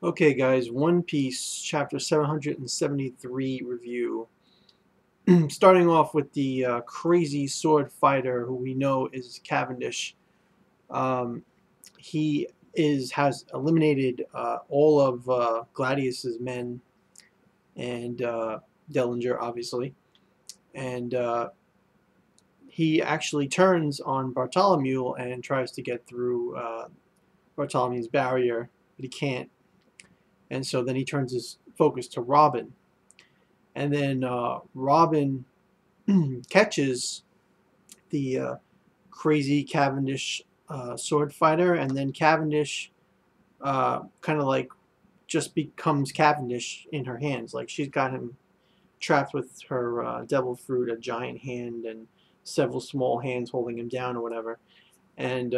Okay, guys, One Piece, chapter 773 review. Starting off with the crazy sword fighter who we know is Cavendish. Um, he has eliminated all of Gladius's men and Dellinger, obviously. And he actually turns on Bartolomeo and tries to get through Bartolomeo's barrier, but he can't. And so then he turns his focus to Robin. And then Robin catches the crazy Cavendish sword fighter, and then Cavendish kind of like just becomes Cavendish in her hands. Like she's got him trapped with her devil fruit, a giant hand, and several small hands holding him down or whatever. And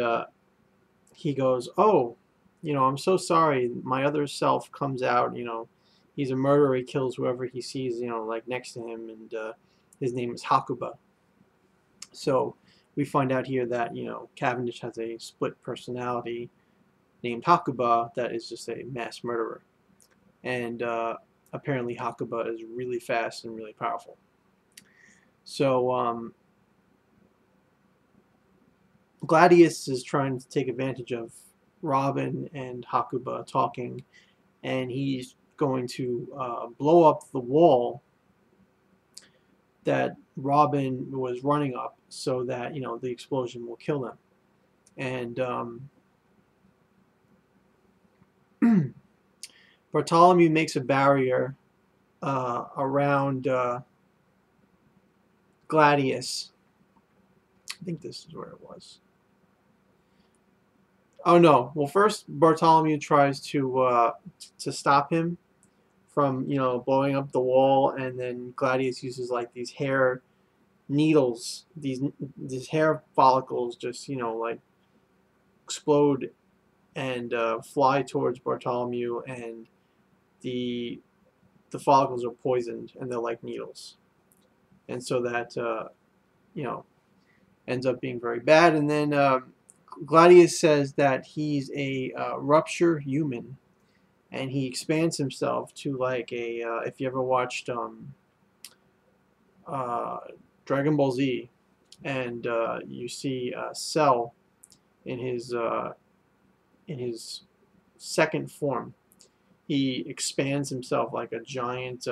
he goes, "Oh, I'm so sorry. My other self comes out. He's a murderer. He kills whoever he sees. Like next to him, and his name is Hakuba." So we find out here that Cavendish has a split personality named Hakuba that is just a mass murderer, and apparently Hakuba is really fast and really powerful. So Gladius is trying to take advantage of Robin and Hakuba talking, and he's going to blow up the wall that Robin was running up so that the explosion will kill them. And Bartholomew makes a barrier around Gladius. I think this is where it was. Oh no! Well, first Bartholomew tries to stop him from blowing up the wall, and then Gladius uses like these hair needles, these hair follicles, just like explode and fly towards Bartholomew, and the the follicles are poisoned and they're like needles, and so that you know ends up being very bad. And then Gladius says that he's a rupture human, and he expands himself to like a if you ever watched uh, Dragon Ball Z, and you see Cell in his second form. He expands himself like a giant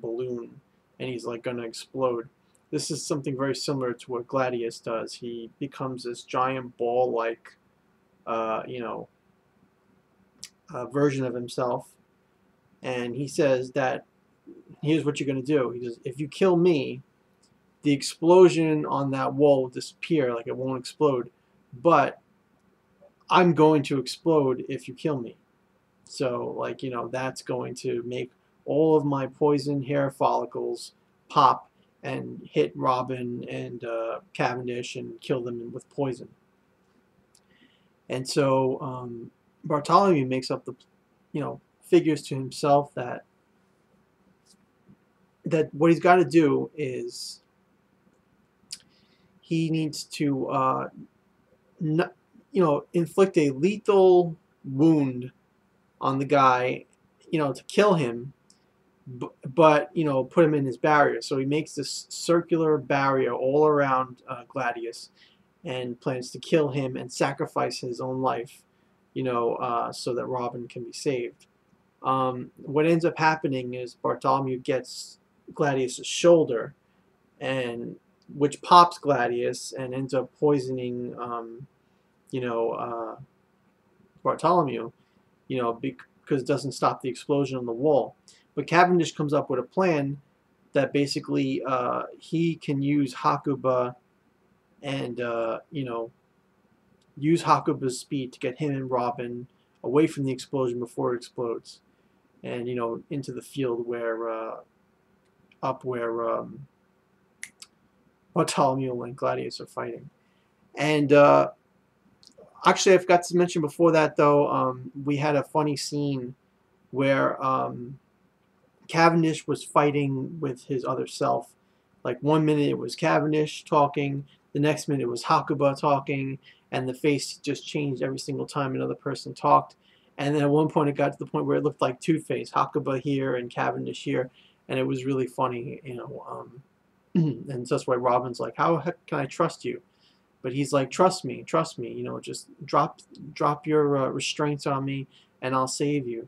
balloon, and he's like gonna explode. This is something very similar to what Gladius does. He becomes this giant ball-like, uh, you know, version of himself, and he says that here's what you're gonna do. He says, if you kill me, the explosion on that wall will disappear, like it won't explode, but I'm going to explode if you kill me. So, like, that's going to make all of my poison hair follicles pop and hit Robin and Cavendish and kill them with poison. And so Bartholomew makes up figures to himself that what he's got to do is he needs to inflict a lethal wound on the guy, to kill him, but put him in his barrier. So he makes this circular barrier all around Gladius, and plans to kill him and sacrifice his own life, so that Robin can be saved. What ends up happening is Bartholomew gets Gladius' shoulder, and which pops Gladius and ends up poisoning, you know, uh, Bartholomew, because it doesn't stop the explosion on the wall. But Cavendish comes up with a plan that basically he can use Hakuba and use Hakuba's speed to get him and Robin away from the explosion before it explodes, and into the field where Bartholomew and Gladius are fighting. And actually, I forgot to mention before that though, we had a funny scene where Cavendish was fighting with his other self. Like 1 minute it was Cavendish talking, the next minute it was Hakuba talking, and the face just changed every single time another person talked. And then at one point it got to the point where it looked like Two-Face, Hakuba here and Cavendish here, and it was really funny, you know. And so that's why Robin's like, how heck can I trust you? But he's like, trust me, you know, just drop your restraints on me, and I'll save you.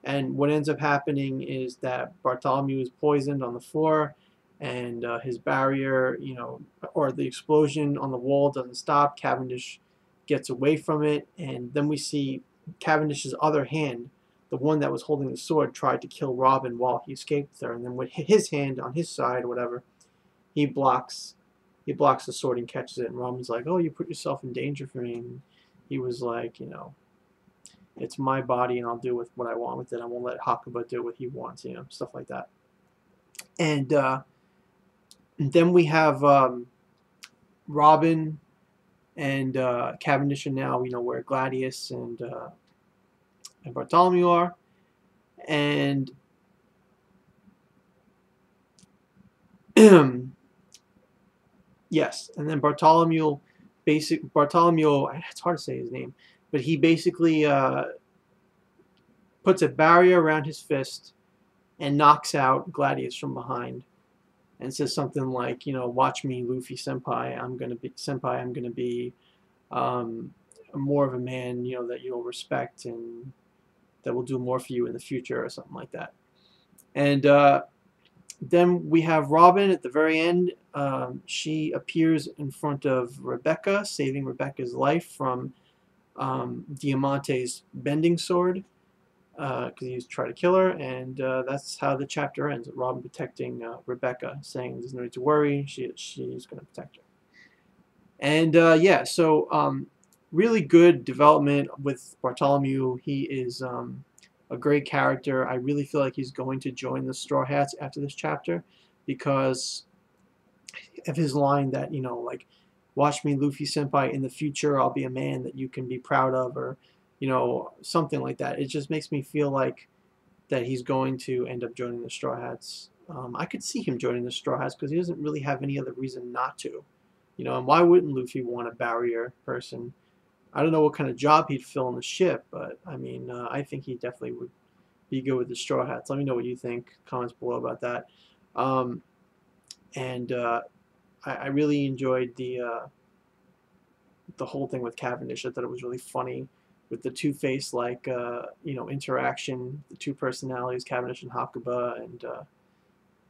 And what ends up happening is that Bartholomew is poisoned on the floor, and his barrier, you know, or the explosion on the wall doesn't stop. Cavendish gets away from it, and then we see Cavendish's other hand, the one that was holding the sword, tried to kill Robin while he escaped there, and then with his hand on his side or whatever, he blocks the sword and catches it. And Robin's like, "Oh, you put yourself in danger for me." And he was like, you know, it's my body, and I'll do with what I want with it. I won't let Hakuba do what he wants, you know, stuff like that. And then we have Robin and Cavendish, and now we know where Gladius and Bartholomew are, and yes, and then Bartholomew, it's hard to say his name, but he basically puts a barrier around his fist and knocks out Gladius from behind, and says something like, you know, watch me, Luffy senpai. I'm gonna be more of a man, you know, that you'll respect and that will do more for you in the future, or something like that. And then we have Robin at the very end. She appears in front of Rebecca, saving Rebecca's life from Diamante's bending sword, because he was trying to kill her, and that's how the chapter ends. Robin protecting Rebecca, saying there's no need to worry, she's going to protect her. And yeah, so really good development with Bartholomew. He is a great character. I really feel like he's going to join the Straw Hats after this chapter because of his line that, you know, like, watch me, Luffy senpai, in the future I'll be a man that you can be proud of, or, you know, something like that. It just makes me feel like that he's going to end up joining the Straw Hats. I could see him joining the Straw Hats because he doesn't really have any other reason not to. You know, and why wouldn't Luffy want a barrier person? I don't know what kind of job he'd fill on the ship, but I mean, I think he definitely would be good with the Straw Hats. Let me know what you think. Comments below about that. And I really enjoyed the whole thing with Cavendish. I thought it was really funny with the Two-Face, like, you know, interaction, the two personalities, Cavendish and Hakuba,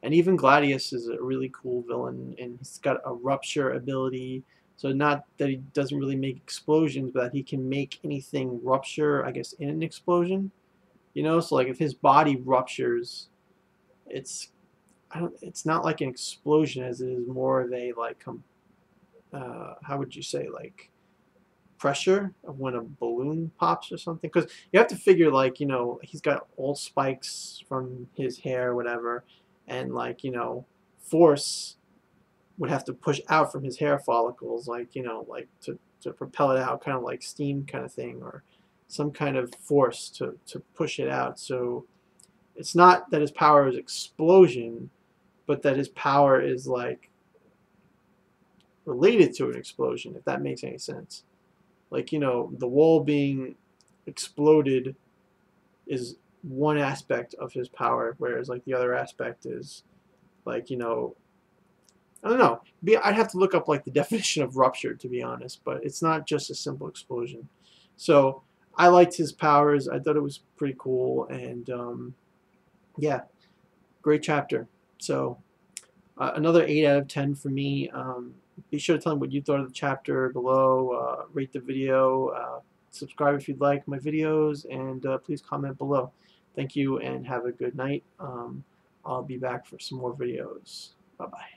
and even Gladius is a really cool villain, and he's got a rupture ability. So not that he doesn't really make explosions, but that he can make anything rupture, I guess, in an explosion. You know, so like if his body ruptures, it's not like an explosion, as it is more of a, like, how would you say, like, pressure of when a balloon pops or something. Because you have to figure, like, you know, he's got all spikes from his hair or whatever, and, like, you know, force would have to push out from his hair follicles, like, you know, like to propel it out, kind of like steam kind of thing, or some kind of force to push it out. So it's not that his power is explosion, but that his power is, like, related to an explosion, if that makes any sense. Like, you know, the wall being exploded is one aspect of his power, whereas, like, the other aspect is, like, you know, I don't know. I'd have to look up, like, the definition of rupture, to be honest, but it's not just a simple explosion. So I liked his powers. I thought it was pretty cool, and yeah, great chapter. So another 8 out of 10 for me. Be sure to tell me what you thought of the chapter below. Rate the video. Subscribe if you'd like my videos, and please comment below. Thank you, and have a good night. I'll be back for some more videos. Bye-bye.